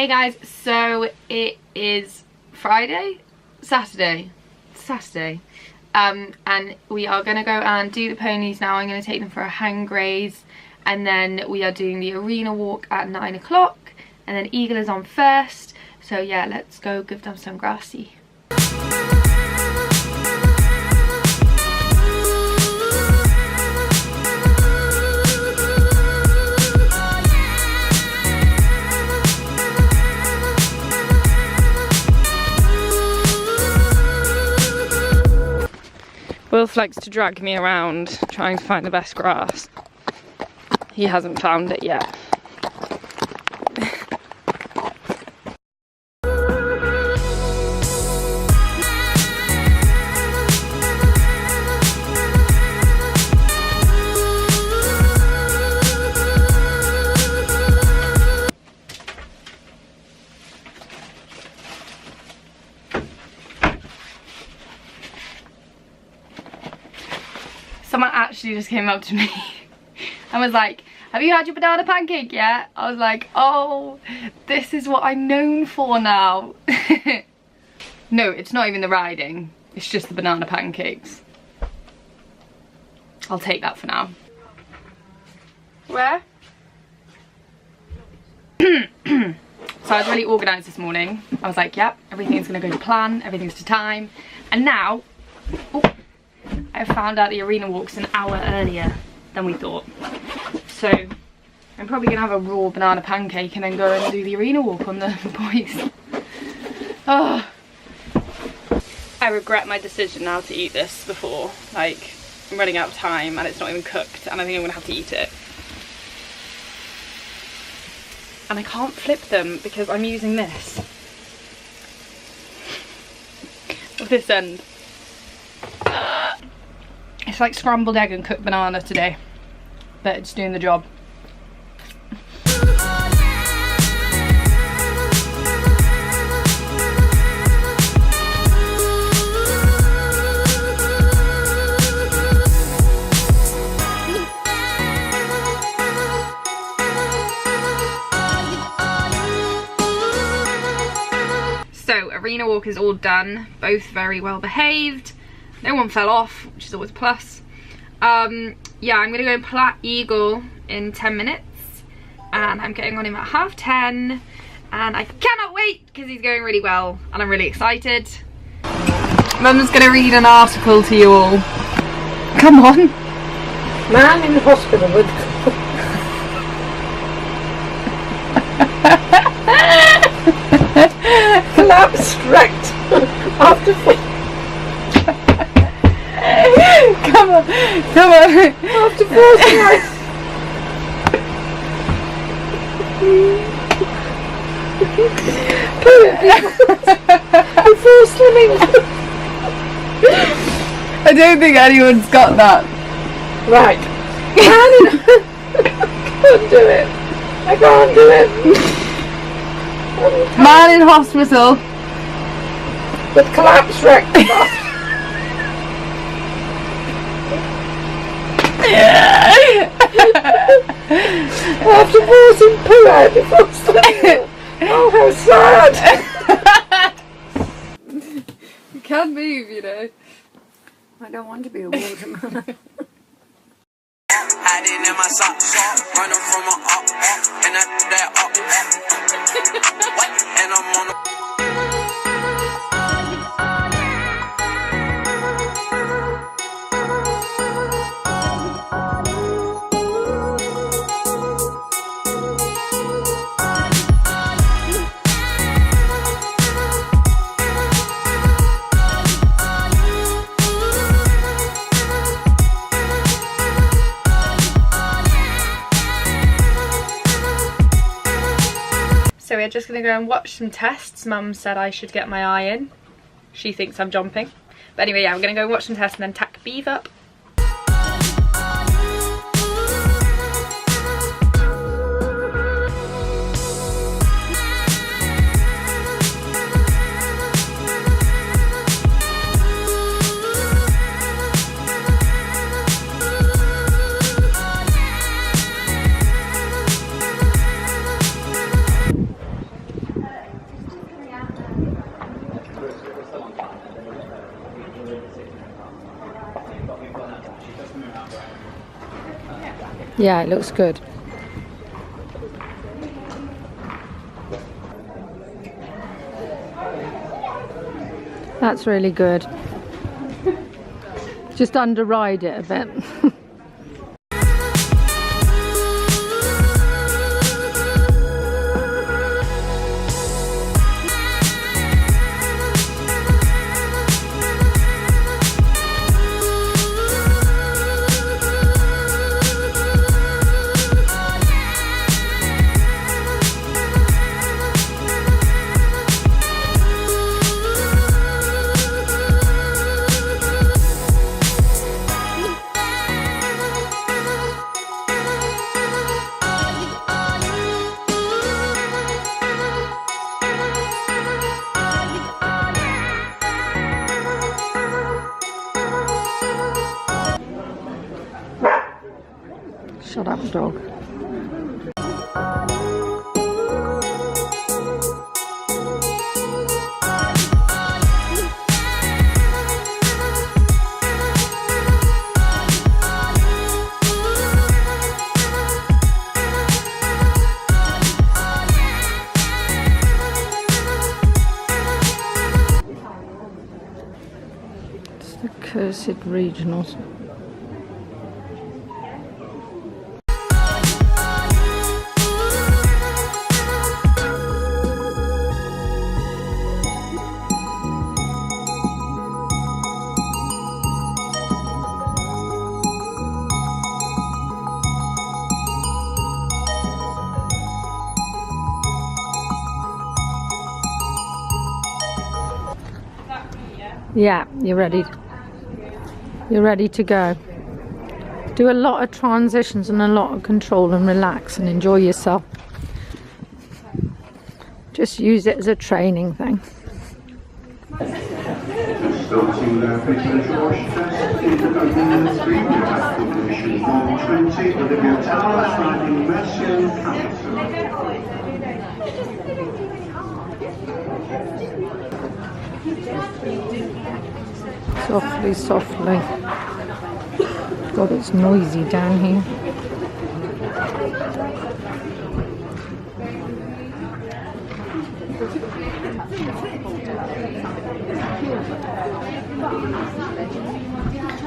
Hey guys, so it is Saturday, and we are gonna go and do the ponies now. I'm gonna take them for a hang graze, and then we are doing the arena walk at 9 o'clock, and then Eagle is on first. So yeah, let's go give them some grassy. Wilf likes to drag me around trying to find the best grass. He hasn't found it yet. Someone actually just came up to me and was like, have you had your banana pancake yet? I was like, oh, this is what I'm known for now. No, it's not even the riding, it's just the banana pancakes. I'll take that for now. Where? So I was really organised this morning. I was like, yep, everything's gonna go to plan, everything's to time. And now, oh, I found out the arena walk's an hour earlier than we thought. So I'm probably gonna have a raw banana pancake and then go and do the arena walk on the boys. Oh, I regret my decision now to eat this before. Like, I'm running out of time and it's not even cooked, and I think I'm gonna have to eat it. And I can't flip them because I'm using this. Of this end. It's like scrambled egg and cooked banana today, but it's doing the job. So arena walk is all done, both very well behaved. No one fell off, which is always a plus. Yeah, I'm gonna go and plat Eagle in 10 minutes, and I'm getting on him at 10:30, and I cannot wait because he's going really well and I'm really excited. Mum's gonna read an article to you all. Come on. Man in the hospital with collapsed wrecked after Come on. after forcing ice. Before swimming. I don't think anyone's got that. Right. I can't do it. I can't do it. Man in hospital with collapsed wrecked. After forcing poo out before swimming. Oh, how sad. You can't move, you know. I don't want to be a waterman. Hiding in my socks, running from a up, and that up, and I'm on the. So we're just going to go and watch some tests. Mum said I should get my eye in. She thinks I'm jumping. But anyway, yeah, we're going to go watch some tests and then tack Beav up. Yeah, it looks good. That's really good. Just underride it a bit. Shut up, dog. It's the cursed regionals. Yeah, you're ready. You're ready to go. Do a lot of transitions and a lot of control and relax and enjoy yourself. Just use it as a training thing. Starting their patient George test in opening 3, we have position 120, Olivia riding Mercian Keysoe. Softly, softly. God, it's noisy down here.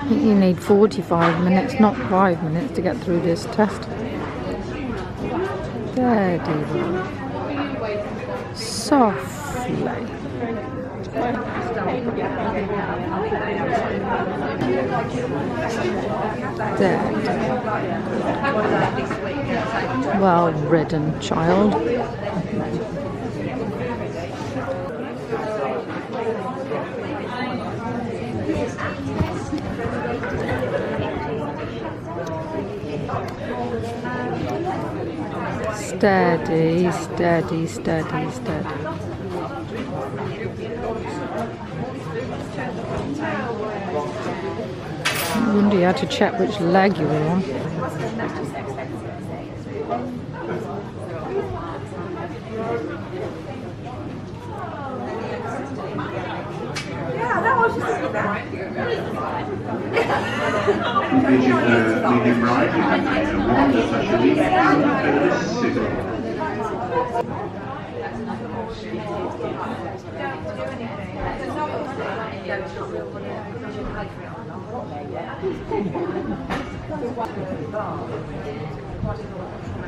I think you need 45 minutes, not 5 minutes to get through this test. Steady. Softly. Dead. Well ridden, child. Steady, steady, steady, steady. I wonder you had to check which leg you were on. Medium right, and one especially, and this signal.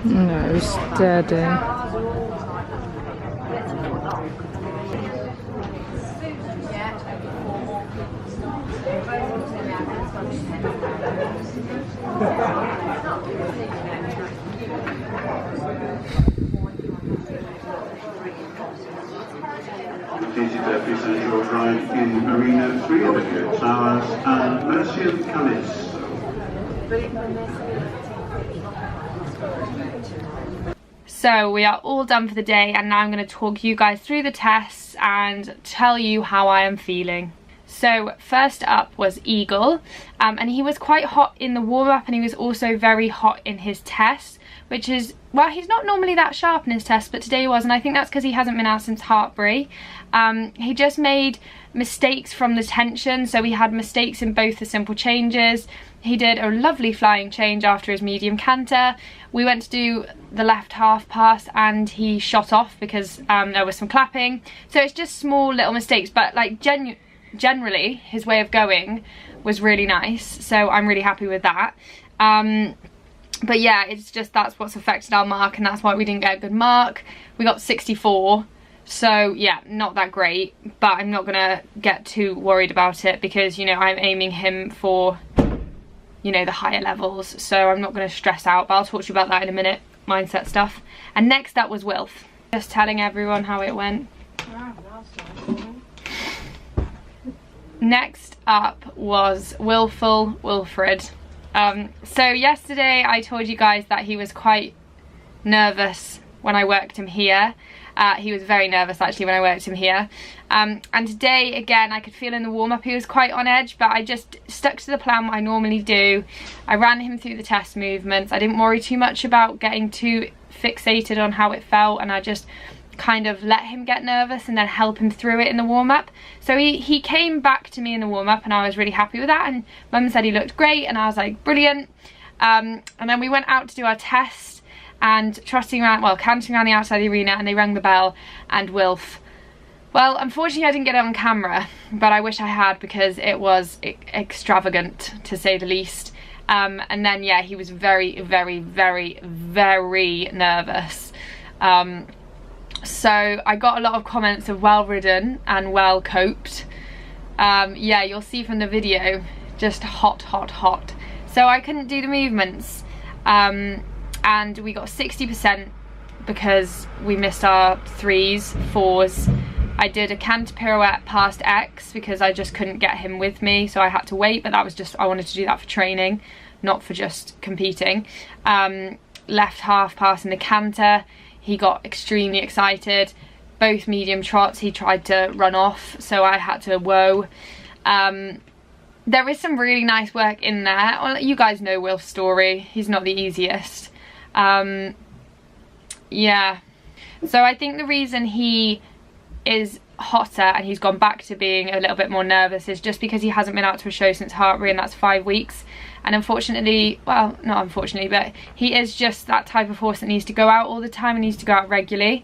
No, steady. Completed their St. George ride in Arena 3 of the Good Towers and Mercian Keysoe. So we are all done for the day, and now I'm going to talk you guys through the tests and tell you how I am feeling. So first up was Eagle, and he was quite hot in the warm-up, and he was also very hot in his test, which is, well, he's not normally that sharp in his test, but today he was, and I think that's because he hasn't been out since Hartbury. He just made mistakes from the tension, so he had mistakes in both the simple changes. He did a lovely flying change after his medium canter. We went to do the left half pass and he shot off because there was some clapping. So it's just small little mistakes, but like generally his way of going was really nice, so I'm really happy with that. But yeah, it's just that's what's affected our mark, and that's why we didn't get a good mark. We got 64, so yeah, not that great, but I'm not gonna get too worried about it because, you know, I'm aiming him for, you know, the higher levels, so I'm not gonna stress out, but I'll talk to you about that in a minute, mindset stuff. And next up was Wilf. Just telling everyone how it went. Next up was Wilfred. So yesterday I told you guys that he was quite nervous when I worked him here. He was very nervous actually when I worked him here. And today, again, I could feel in the warm-up he was quite on edge, but I just stuck to the plan what I normally do. I ran him through the test movements. I didn't worry too much about getting too fixated on how it felt, and I just kind of let him get nervous and then help him through it in the warm-up. So he came back to me in the warm-up, and I was really happy with that, and Mum said he looked great, and I was like, brilliant. And then we went out to do our test, and cantering around the outside of the arena, and they rang the bell, and Wilf, well, unfortunately I didn't get it on camera, but I wish I had because it was extravagant, to say the least. And then yeah, he was very, very, very, very nervous. So I got a lot of comments of well ridden and well coped. Yeah, you'll see from the video, just hot, hot, hot. So I couldn't do the movements, and we got 60% because we missed our 3s, 4s. I did a canter pirouette past X because I just couldn't get him with me, so I had to wait, but that was just, I wanted to do that for training, not for just competing. Left half pass in the canter, he got extremely excited. Both medium trots he tried to run off, so I had to whoa. There is some really nice work in there. Well, you guys know Wilf's story, he's not the easiest. Yeah, so I think the reason he is hotter and he's gone back to being a little bit more nervous is just because he hasn't been out to a show since Hartbury, and that's 5 weeks. And unfortunately, well, not unfortunately, but he is just that type of horse that needs to go out all the time and needs to go out regularly.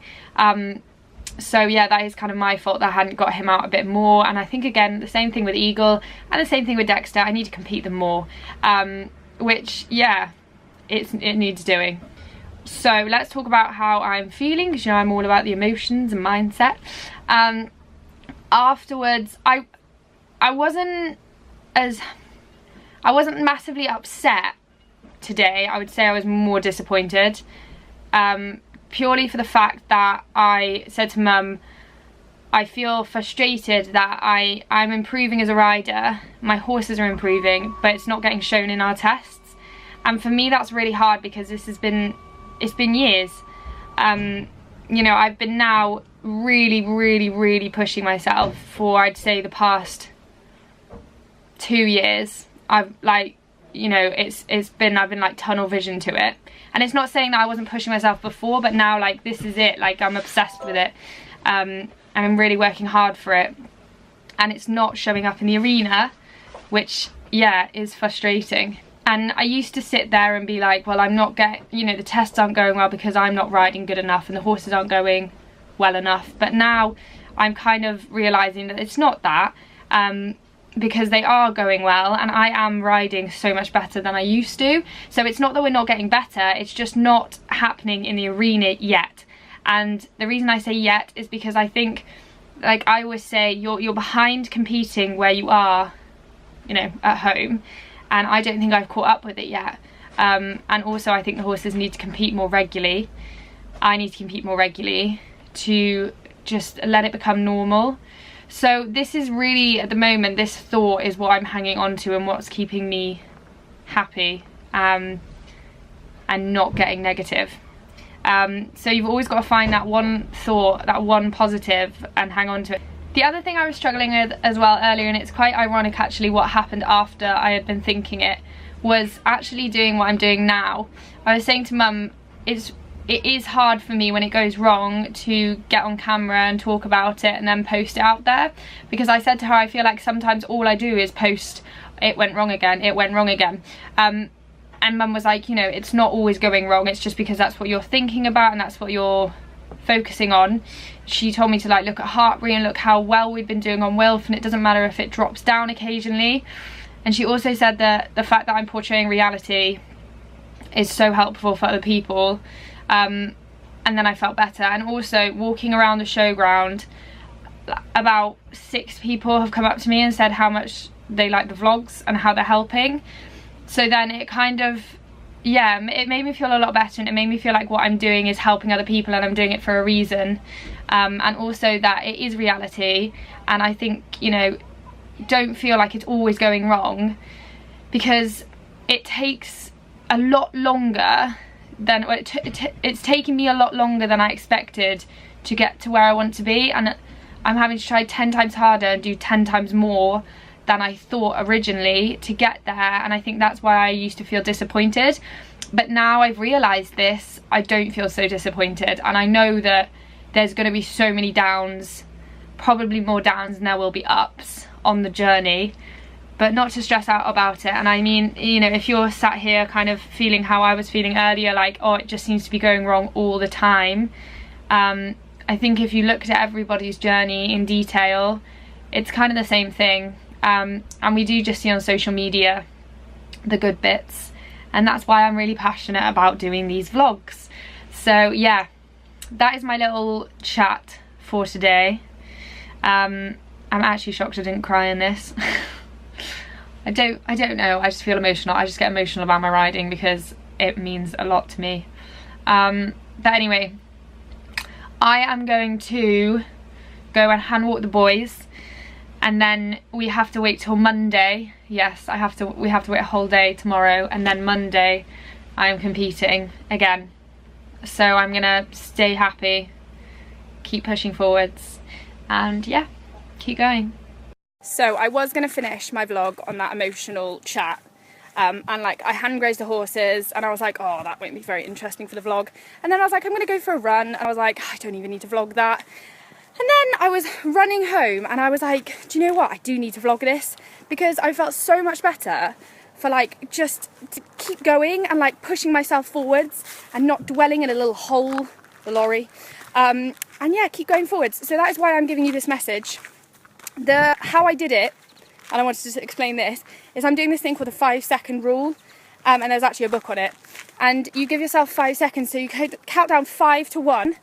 So yeah, that is kind of my fault that I hadn't got him out a bit more. And I think, again, the same thing with Eagle and the same thing with Dexter, I need to compete them more, which, yeah, it needs doing. So let's talk about how I'm feeling, because you know I'm all about the emotions and mindset. Afterwards, I wasn't massively upset today. I would say I was more disappointed, purely for the fact that I said to Mum, I feel frustrated that I'm improving as a rider, my horses are improving, but it's not getting shown in our tests. And for me that's really hard, because it's been years. You know, I've been now really pushing myself for, I'd say, the past 2 years. I've like, you know, I've been like tunnel vision to it. And it's not saying that I wasn't pushing myself before, but now like this is it, like I'm obsessed with it. And I'm really working hard for it. And it's not showing up in the arena, which, yeah, is frustrating. And I used to sit there and be like, well, I'm not you know, the tests aren't going well because I'm not riding good enough and the horses aren't going well enough. But now I'm kind of realising that it's not that, because they are going well and I am riding so much better than I used to. So it's not that we're not getting better, it's just not happening in the arena yet. And the reason I say yet is because I think, like I always say, you're behind competing where you are, you know, at home. And I don't think I've caught up with it yet. And also I think the horses need to compete more regularly. I need to compete more regularly to just let it become normal. So this is really, at the moment, this thought is what I'm hanging on to and what's keeping me happy, and not getting negative. So you've always got to find that one thought, that one positive, and hang on to it. The other thing I was struggling with as well earlier, and it's quite ironic actually what happened after I had been thinking it, was actually doing what I'm doing now. I was saying to Mum, it is hard for me when it goes wrong to get on camera and talk about it and then post it out there, because I said to her, I feel like sometimes all I do is post, it went wrong again, it went wrong again. And Mum was like, you know, it's not always going wrong, it's just because that's what you're thinking about and that's what you're focusing on. She told me to like look at Heartbreed and look how well we've been doing on Wilf, and it doesn't matter if it drops down occasionally. And she also said that the fact that I'm portraying reality is so helpful for other people. And then I felt better. And also walking around the showground, about 6 people have come up to me and said how much they like the vlogs and how they're helping. So then it kind of, yeah, it made me feel a lot better, and it made me feel like what I'm doing is helping other people and I'm doing it for a reason. And also that it is reality, and I think, you know, don't feel like it's always going wrong, because it takes a lot longer than, it's taken me a lot longer than I expected to get to where I want to be, and I'm having to try 10 times harder and do 10 times more than I thought originally to get there. And I think that's why I used to feel disappointed, but now I've realized this, I don't feel so disappointed, and I know that there's going to be so many downs, probably more downs than there will be ups on the journey, but not to stress out about it. And I mean, you know, if you're sat here kind of feeling how I was feeling earlier, like, oh, it just seems to be going wrong all the time, I think if you looked at everybody's journey in detail, it's kind of the same thing. And we do just see on social media the good bits, and that's why I'm really passionate about doing these vlogs. So yeah, that is my little chat for today. I'm actually shocked I didn't cry in this. I don't know, I just feel emotional. I just get emotional about my riding because it means a lot to me. But anyway, I am going to go and hand walk the boys, and then we have to wait till Monday. Yes, we have to wait a whole day tomorrow, and then Monday I am competing again. So I'm gonna stay happy, keep pushing forwards, and yeah, keep going. So I was gonna finish my vlog on that emotional chat, and like I hand grazed the horses, and I was like, oh, that won't be very interesting for the vlog. And then I was like, I'm gonna go for a run, and I was like, I don't even need to vlog that. And then I was running home and I was like, do you know what, I do need to vlog this, because I felt so much better for like just to keep going and like pushing myself forwards and not dwelling in a little hole, the lorry, and yeah, keep going forwards. So that is why I'm giving you this message. How I did it, and I wanted to explain this, is I'm doing this thing called the 5-second rule, and there's actually a book on it, and you give yourself 5 seconds, so you count down 5 to 1,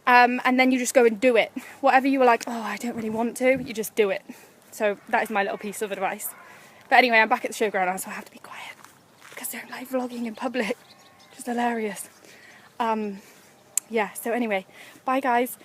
and then you just go and do it. Whatever you were like, oh, I don't really want to, you just do it. So that is my little piece of advice. But anyway, I'm back at the showground now, so I have to be quiet because they're like vlogging in public. Just hilarious. Yeah, so anyway, bye guys.